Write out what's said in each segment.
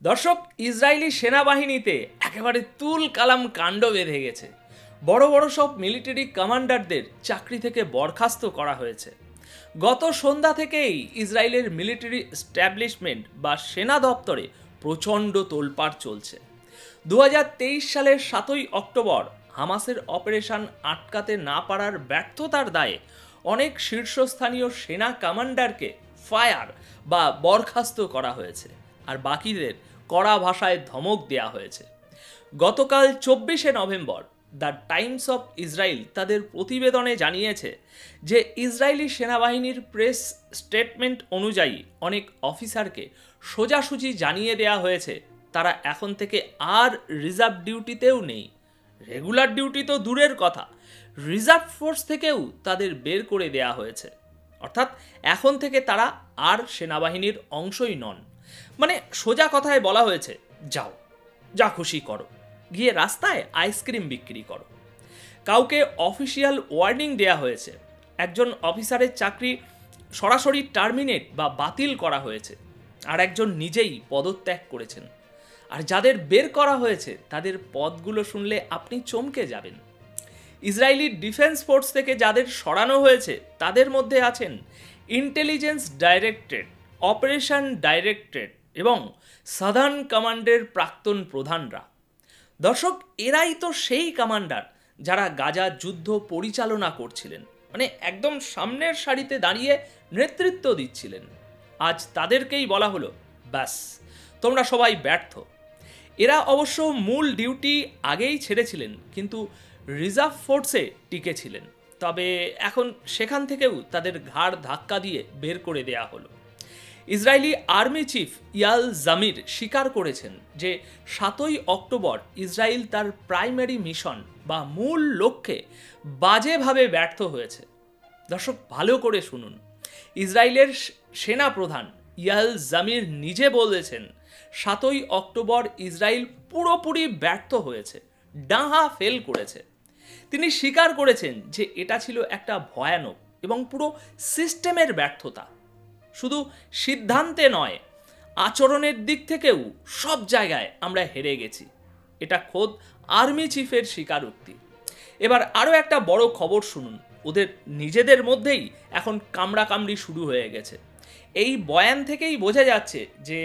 দর্শক, ইসরায়েলি সেনাবাহিনীতে একেবারে তুল কালাম কাণ্ড বেঁধে গেছে। বড় বড় সব মিলিটারি কমান্ডারদের চাকরি থেকে বরখাস্ত করা হয়েছে। গত সন্ধ্যা থেকেই ইসরায়েলের মিলিটারি এস্টাবলিশমেন্ট বা সেনা দপ্তরে প্রচণ্ড তোলপাড় চলছে। 2023 সালের 7ই অক্টোবর হামাসের অপারেশন আটকাতে না পারার ব্যর্থতার দায়ে অনেক শীর্ষস্থানীয় সেনা কমান্ডারকে ফায়ার বা বরখাস্ত করা হয়েছে, আর বাকিদের কড়া ভাষায় ধমক দেওয়া হয়েছে। গতকাল 24শে November the Times of Israel তাদের প্রতিবেদনে জানিয়েছে যে ইসরায়েলি সেনাবাহিনীর প্রেস স্টেটমেন্ট অনুযায়ী অনেক অফিসারকে সোজাসুজি জানিয়ে দেওয়া হয়েছে তারা এখন থেকে আর রিজার্ভ ডিউটিতেও নেই। রেগুলার ডিউটি তো দূরের কথা, রিজার্ভ ফোর্স থেকেও তাদের বের করে দেওয়া হয়েছে। অর্থাৎ এখন থেকে তারা আর সেনাবাহিনীর অংশই নন। মানে সোজা কথায় বলা হয়েছে, যাও যা খুশি করো, গিয়ে রাস্তায় আইসক্রিম বিক্রি করো। কাউকে অফিসিয়াল ওয়ার্নিং দেয়া হয়েছে, একজন অফিসারের চাকরি সরাসরি টার্মিনেট বা বাতিল করা হয়েছে, আর একজন নিজেই পদত্যাগ করেছেন। আর যাদের বের করা হয়েছে তাদের পদগুলো শুনলে আপনি চমকে যাবেন। ইসরায়েলি ডিফেন্স ফোর্স থেকে যাদের সরানো হয়েছে তাদের মধ্যে আছেন ইন্টেলিজেন্স ডাইরেক্টরেট, অপারেশন ডাইরেক্টরেট এবং সাদার্ন কমান্ডের প্রাক্তন প্রধানরা। দর্শক, এরাই তো সেই কমান্ডার যারা গাজা যুদ্ধ পরিচালনা করছিলেন, মানে একদম সামনের সারিতে দাঁড়িয়ে নেতৃত্ব দিচ্ছিলেন। আজ তাদেরকেই বলা হলো, ব্যাস তোমরা সবাই ব্যর্থ। এরা অবশ্য মূল ডিউটি আগেই ছেড়েছিলেন, কিন্তু রিজার্ভ ফোর্সে টিকে ছিলেন। তবে এখন সেখান থেকেও তাদের ঘাড় ধাক্কা দিয়ে বের করে দেয়া হলো। ইসরায়েলি আর্মি চিফ ইয়াল জামির স্বীকার করেছেন যে 7ই অক্টোবর ইসরায়েল তার প্রাইমারি মিশন বা মূল লক্ষ্যে বাজেভাবে ব্যর্থ হয়েছে। দর্শক, ভালো করে শুনুন। ইসরায়েলের সেনা প্রধান ইয়াল জামির নিজে বলেছেন 7ই অক্টোবর ইসরায়েল পুরোপুরি ব্যর্থ হয়েছে, ডাহা ফেল করেছে। তিনি স্বীকার করেছেন যে এটা ছিল একটা ভয়ানক এবং পুরো সিস্টেমের ব্যর্থতা। শুধু সিদ্ধান্তে নয়, আচরণের দিক থেকেও সব জায়গায় আমরা হেরে গেছি। এটা খোদ আর্মি চিফের স্বীকারোক্তি। এবার আরও একটা বড় খবর শুনুন। ওদের নিজেদের মধ্যেই এখন কামড়াকামড়ি শুরু হয়ে গেছে। এই বয়ান থেকেই বোঝা যাচ্ছে যে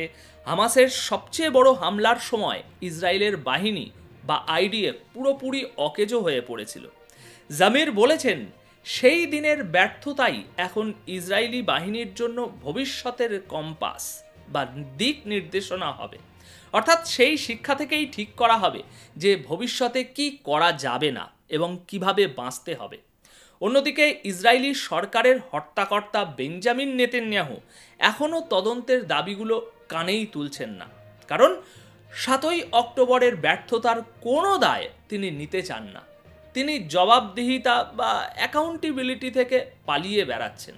হামাসের সবচেয়ে বড় হামলার সময় ইসরায়েলের বাহিনী বা আইডিএফ পুরোপুরি অকেজো হয়ে পড়েছিল। জামির বলেছেন, সেই দিনের ব্যর্থতাই এখন ইসরায়েলি বাহিনীর জন্য ভবিষ্যতের কম্পাস বা দিক নির্দেশনা হবে। অর্থাৎ সেই শিক্ষা থেকেই ঠিক করা হবে যে ভবিষ্যতে কি করা যাবে না এবং কিভাবে বাঁচতে হবে। অন্যদিকে ইসরায়েলি সরকারের হর্তাকর্তা বেঞ্জামিন নেতানিয়াহু এখনও তদন্তের দাবিগুলো কানেই তুলছেন না, কারণ 7ই অক্টোবরের ব্যর্থতার কোনো দায় তিনি নিতে চান না। তিনি জবাবদিহিতা বা অ্যাকাউন্টেবিলিটি থেকে পালিয়ে বেড়াচ্ছেন।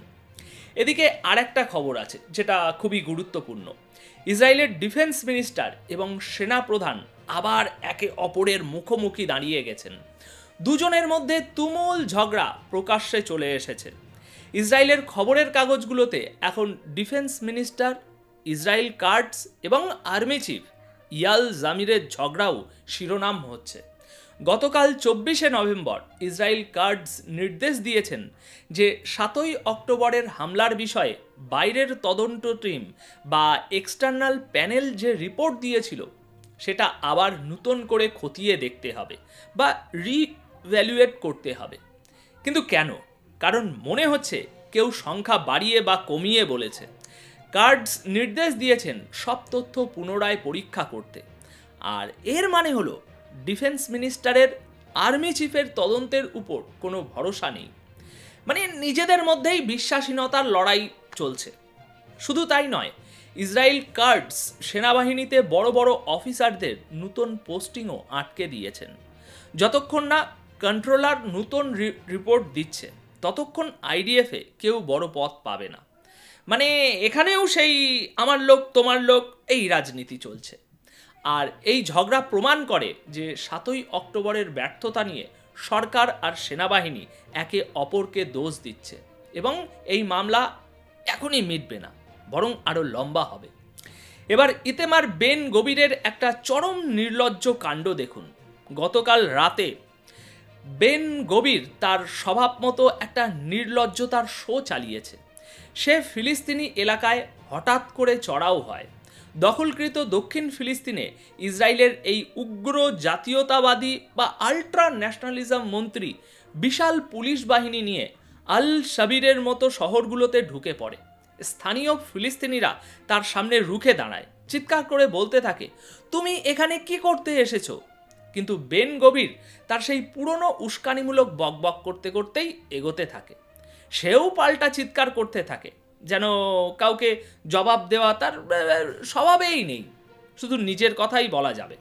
এদিকে আরেকটা খবর আছে যেটা খুবই গুরুত্বপূর্ণ। ইসরায়েলের ডিফেন্স মিনিস্টার এবং সেনা প্রধান আবার একে অপরের মুখোমুখি দাঁড়িয়ে গেছেন। দুজনের মধ্যে তুমুল ঝগড়া প্রকাশ্যে চলে এসেছে। ইসরায়েলের খবরের কাগজগুলোতে এখন ডিফেন্স মিনিস্টার, ইসরায়েল কার্ডস এবং আর্মি চিফ ইয়াল জামিরের ঝগড়াও শিরোনাম হচ্ছে। গতকাল 24শে নভেম্বর ইসরায়েল কার্ডস নির্দেশ দিয়েছেন যে 7ই অক্টোবরের হামলার বিষয়ে বাইরের তদন্ত টিম বা এক্সটার্নাল প্যানেল যে রিপোর্ট দিয়েছিল সেটা আবার নতুন করে খতিয়ে দেখতে হবে বা রিভ্যালুয়েট করতে হবে। কিন্তু কেন? কারণ মনে হচ্ছে কেউ সংখ্যা বাড়িয়ে বা কমিয়ে বলেছে। কার্ডস নির্দেশ দিয়েছেন সব তথ্য পুনরায় পরীক্ষা করতে। আর এর মানে হলো ডিফেন্স মিনিস্টারের আর্মি চিফের তদন্তের উপর কোনো ভরসা নেই। মানে নিজেদের মধ্যেই বিশ্বাসহীনতার লড়াই চলছে। শুধু তাই নয়, ইসরায়েল কার্ডস সেনাবাহিনীতে বড় বড় অফিসারদের নতুন পোস্টিংও আটকে দিয়েছেন। যতক্ষণ না কন্ট্রোলার নতুন রিপোর্ট দিচ্ছে ততক্ষণ আইডিএফে কেউ বড় পদ পাবে না। মানে এখানেও সেই আমার লোক তোমার লোক এই রাজনীতি চলছে। আর এই ঝগড়া প্রমাণ করে যে 7ই অক্টোবরের ব্যর্থতা নিয়ে সরকার আর সেনাবাহিনী একে অপরকে দোষ দিচ্ছে এবং এই মামলা এখনই মিটবে না, বরং আরও লম্বা হবে। এবার ইতেমার বেন গবিরের একটা চরম নির্লজ্জ কাণ্ড দেখুন। গতকাল রাতে বেন গবির তার স্বভাব মতো একটা নির্লজ্জতার শো চালিয়েছে। সে ফিলিস্তিনি এলাকায় হঠাৎ করে চড়াও হয়। দখলকৃত দক্ষিণ ফিলিস্তিনে ইসরায়েলের এই উগ্র জাতীয়তাবাদী বা আল্ট্রা ন্যাশনালিজম মন্ত্রী বিশাল পুলিশ বাহিনী নিয়ে আল শাবিরের মতো শহরগুলোতে ঢুকে পড়ে। স্থানীয় ফিলিস্তিনিরা তার সামনে রুখে দাঁড়ায়, চিৎকার করে বলতে থাকে, তুমি এখানে কি করতে এসেছো? কিন্তু বেন গবির তার সেই পুরনো উস্কানিমূলক বকবক করতে করতেই এগোতে থাকে। সেও পাল্টা চিৎকার করতে থাকে, যেন কাউকে জবাব দেওয়া তার স্বভাবেই নেই, শুধু নিজের কথাই বলা যাবে।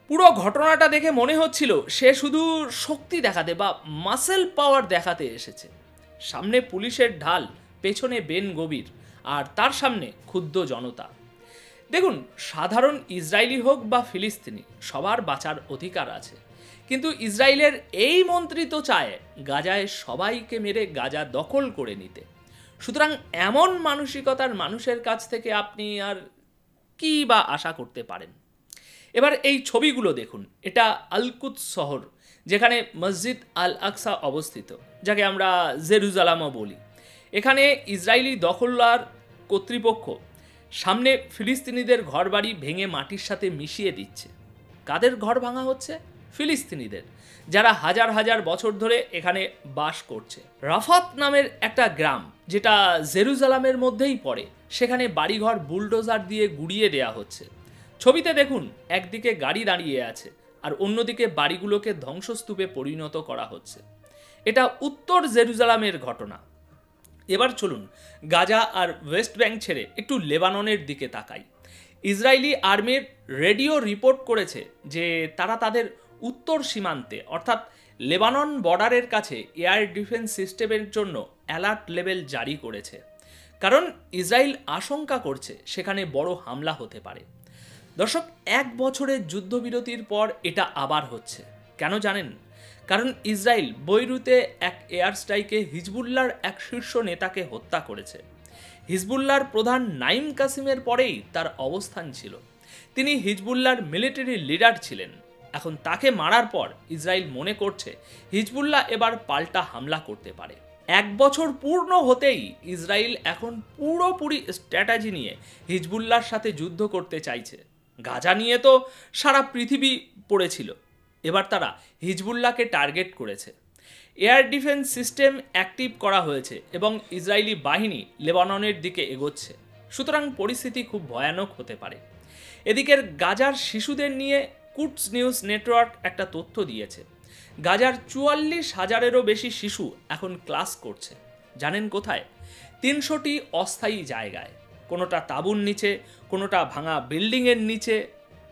পুরো ঘটনাটা দেখে মনে হচ্ছিল সে শুধু শক্তি দেখাতে বা মাসেল পাওয়ার দেখাতে এসেছে। সামনে পুলিশের ঢাল, পেছনে বেন গবির, আর তার সামনে ক্ষুব্ধ জনতা। দেখুন, সাধারণ ইসরায়েলি হোক বা ফিলিস্তিনি, সবার বাঁচার অধিকার আছে, কিন্তু ইসরায়েলের এই মন্ত্রী তো চায় গাজায় সবাইকে মেরে গাজা দখল করে নিতে। সুতরাং এমন মানসিকতার মানুষের কাছ থেকে আপনি আর কি বা আশা করতে পারেন? এবার এই ছবিগুলো দেখুন। এটা আল কুদস শহর, যেখানে মসজিদ আল আকসা অবস্থিত, যাকে আমরা জেরুজালামও বলি। এখানে ইসরায়েলি দখলদার কর্তৃপক্ষ সামনে ফিলিস্তিনিদের ঘরবাড়ি ভেঙে মাটির সাথে মিশিয়ে দিচ্ছে। কাদের ঘর ভাঙা হচ্ছে? ফিলিস্তিনিদের, যারা হাজার হাজার বছর ধরে এখানে বাস করছে। রাফাত নামের একটা গ্রাম, যেটা জেরুজালামের মধ্যেই পড়ে, সেখানে বাড়িঘর বুলডোজার দিয়ে গুড়িয়ে দেয়া হচ্ছে। ছবিতে দেখুন, একদিকে গাড়ি দাঁড়িয়ে আছে আর অন্যদিকে বাড়িগুলোকে ধ্বংসস্তূপে পরিণত করা হচ্ছে। এটা উত্তর জেরুজালামের ঘটনা। এবার চলুন গাজা আর ওয়েস্ট ব্যাংক ছেড়ে একটু লেবাননের দিকে তাকাই। ইসরায়েলি আর্মির রেডিও রিপোর্ট করেছে যে তারা তাদের উত্তর সীমান্তে অর্থাৎ লেবানন বর্ডারের কাছে এয়ার ডিফেন্স সিস্টেমের জন্য অ্যালার্ট লেভেল জারি করেছে, কারণ ইসরায়েল আশঙ্কা করছে সেখানে বড় হামলা হতে পারে। দর্শক, 1 বছরের যুদ্ধবিরতির পর এটা আবার হচ্ছে। কেন জানেন? কারণ ইসরায়েল বৈরুতে এক এয়ার স্ট্রাইকে হিজবুল্লাহর এক শীর্ষ নেতাকে হত্যা করেছে। হিজবুল্লাহর প্রধান নাইম কাসিমের পরেই তার অবস্থান ছিল। তিনি হিজবুল্লাহর মিলিটারি লিডার ছিলেন। এখন তাকে মারার পর ইসরায়েল মনে করছে হিজবুল্লাহ এবার পাল্টা হামলা করতে পারে। 1 বছর পূর্ণ হতেই ইসরায়েল এখন পুরোপুরি স্ট্র্যাটেজি নিয়ে হিজবুল্লাহর সাথে যুদ্ধ করতে চাইছে। গাজা নিয়ে তো সারা পৃথিবী পড়েছিল, এবার তারা হিজবুল্লাহকে টার্গেট করেছে। এয়ার ডিফেন্স সিস্টেম অ্যাক্টিভ করা হয়েছে এবং ইসরায়েলি বাহিনী লেবাননের দিকে এগোচ্ছে। সুতরাং পরিস্থিতি খুব ভয়ানক হতে পারে। এদিকের গাজার শিশুদের নিয়ে কুটস নিউজ নেটওয়ার্ক একটা তথ্য দিয়েছে। গাজার 44,000-এরও বেশি শিশু এখন ক্লাস করছে। জানেন কোথায়? 300টি অস্থায়ী জায়গায়, কোনোটা তাঁবুর নিচে, কোনোটা ভাঙা বিল্ডিংয়ের নিচে।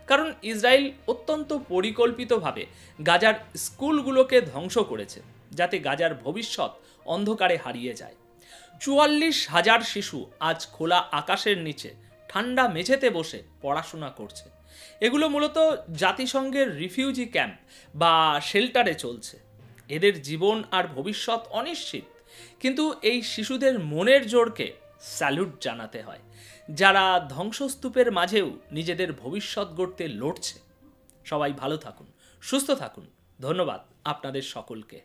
কারণ ইসরায়েল অত্যন্ত পরিকল্পিতভাবে গাজার স্কুলগুলোকে ধ্বংস করেছে, যাতে গাজার ভবিষ্যৎ অন্ধকারে হারিয়ে যায়। 44,000 শিশু আজ খোলা আকাশের নিচে ঠান্ডা মেঝেতে বসে পড়াশোনা করছে। এগুলো মূলত জাতিসংঘের রিফিউজি ক্যাম্প বা শেল্টারে চলছে। এদের জীবন আর ভবিষ্যৎ অনিশ্চিত, কিন্তু এই শিশুদের মনের জোরকে স্যালুট জানাতে হয়, যারা ধ্বংসস্তূপের মাঝেও নিজেদের ভবিষ্যৎ গড়তে লড়ছে। সবাই ভালো থাকুন, সুস্থ থাকুন। ধন্যবাদ আপনাদের সকলকে।